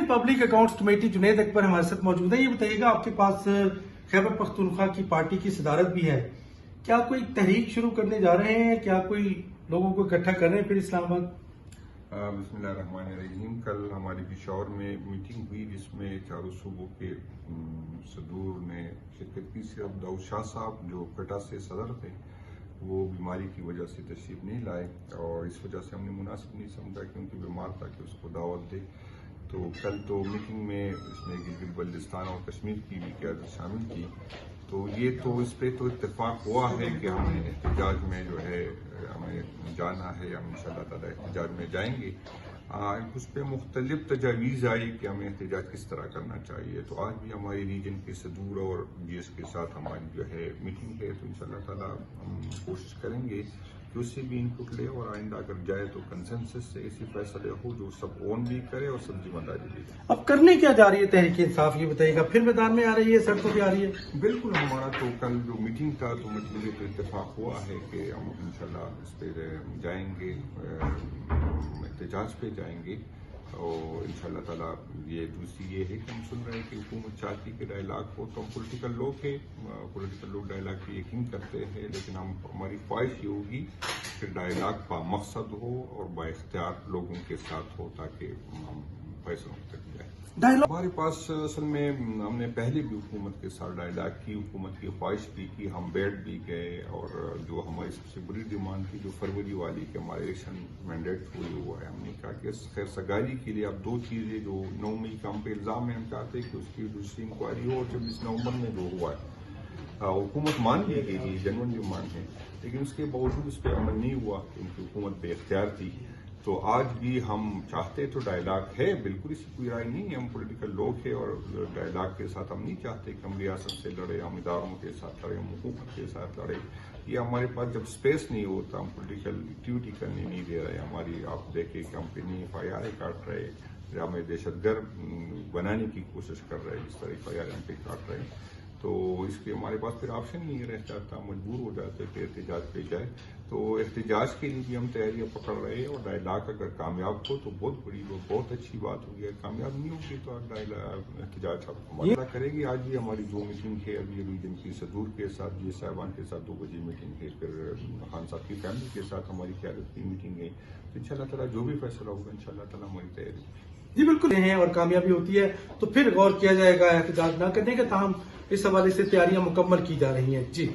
Public accounts committee Junaid Akbar हमारे साथ मौजूद है। ये बताइएगा, आपके पास खैबर पख्तूनख्वा की पार्टी की सदारत भी है, क्या कोई तहरीक शुरू करने जा रहे हैं? क्या कोई लोगों को इकट्ठा कर रहे हैं फिर इस्लामाबाद? बिस्मिल्लाहिर्रहमानिर्रहीम। कल हमारी पिशौर में मीटिंग हुई जिसमें चारों सूबों के सदूर ने शिरकत की। सिर्फ दाऊद शाह साहब जो क्वेटा से सदर थे वो बीमारी की वजह से तशरीफ नहीं लाए और इस वजह से हमने मुनासिब नहीं समझा कि उनकी बीमार था कि उसको दावत दे। तो कल तो मीटिंग में इसमें गिलगित बल्तिस्तान और कश्मीर की भी क़यादत शामिल की। तो ये तो इस पे तो इत्तेफाक हुआ है कि हमें एहतजाज में जो है हमें जाना है, हम इंशाअल्लाह ताला एहतजाज में जाएंगे। उस पर मुख्तलिफ तजावीज़ आई कि हमें एहतजाज किस तरह करना चाहिए। तो आज भी हमारी रीजन के सदूर और जीएस के साथ हमारी जो है मीटिंग है, तो इंशाअल्लाह ताला हम कोशिश करेंगे कि उससे भी इनपुट ले और आइंदा अगर जाए तो कंसेंसस से ऐसे फैसले हो जो सब ओन भी करे और सब जिम्मेदारी भी ले। अब करने क्या जा रही है तहरीक इंसाफ, ये बताइएगा? फिर मैदान में आ रही है, सड़कों पे आ रही है? बिल्कुल, हमारा तो कल जो मीटिंग था तो मुझे तो इत्तेफाक हुआ है कि हम इंशाल्लाह इस पर जाएंगे, एहतजाज पे जाएंगे। और इंशाल्लाह ताला ये दूसरी ये है कि हम सुन रहे हैं कि हुकूमत चाहती कि डायलाग हो, तो हम पॉलिटिकल लोग डायलाग पे यकीन करते हैं, लेकिन हमारी ख्वाहिश ये होगी कि डायलाग का मकसद हो और बाइख्तियार लोगों के साथ हो ताकि हम फैसलों तक जाए। हमारे पास असल में हमने पहले भी हुकूमत के साथ डायलाग की, हुकूमत की ख्वाहिश भी की, हम बैठ भी गए। और जो हमारी सबसे बड़ी डिमांड थी जो फरवरी वाली कि हमारे इलेक्शन मैंडेट हुई हुआ है, हमने कहा कि खैर सगाई के लिए अब दो चीज़ें जो 9 मई का हम पे इल्ज़ाम है, हम चाहते हैं कि उसकी दूसरी इंक्वायरी हो। और 24 नवंबर में जो हुआ है हुकूमत मान भी गई थी, जनवन डिमांड है, लेकिन उसके बावजूद उस पर अमल नहीं हुआ क्योंकि हुकूमत बेख्तियार थी। तो आज भी हम चाहते तो डायलाग है, बिल्कुल इसकी कोई राय नहीं है, हम पॉलिटिकल लोग हैं और डायलाग के साथ हम नहीं चाहते कि हम रियासत से लड़े, हम इदारों के साथ लड़े, हम हुकूमत के साथ लड़े। ये हमारे पास जब स्पेस नहीं होता हम पॉलिटिकल एक्टिविटी करने नहीं दे रहे। हमारी आप देखें कि हम पे नहीं FIR काट रहे, हमें दहशतगर्द बनाने की कोशिश कर रहे हैं, इस तरह FIR हम पे काट रहे हैं। तो इसके हमारे पास फिर ऑप्शन नहीं रह जाता, मजबूर हो जाते कि एहतजाज पे जाए। तो एहतजाज के लिए भी हम तैयारियां पकड़ रहे हैं और डायलाग अगर कामयाब हो तो बहुत बड़ी बहुत अच्छी बात होगी, अगर कामयाब नहीं होगी तो एहतजाज हमारा करेगी। आज भी हमारी जो मीटिंग है अभी रीजन की सदूर के साथ, जी साहबान के साथ 2 बजे मीटिंग है, फिर खान साहब की फैमिली के साथ हमारी क़यादत की मीटिंग है। तो इंशाअल्लाह ताला जो भी फैसला होगा इंशाअल्लाह ताला हमारी तैयारी जी बिल्कुल है, और कामयाबी होती है तो फिर गौर किया जाएगा एहतजाज न करने का। ताहम इस हवाले से तैयारियां मुकम्मल की जा रही हैं। जी।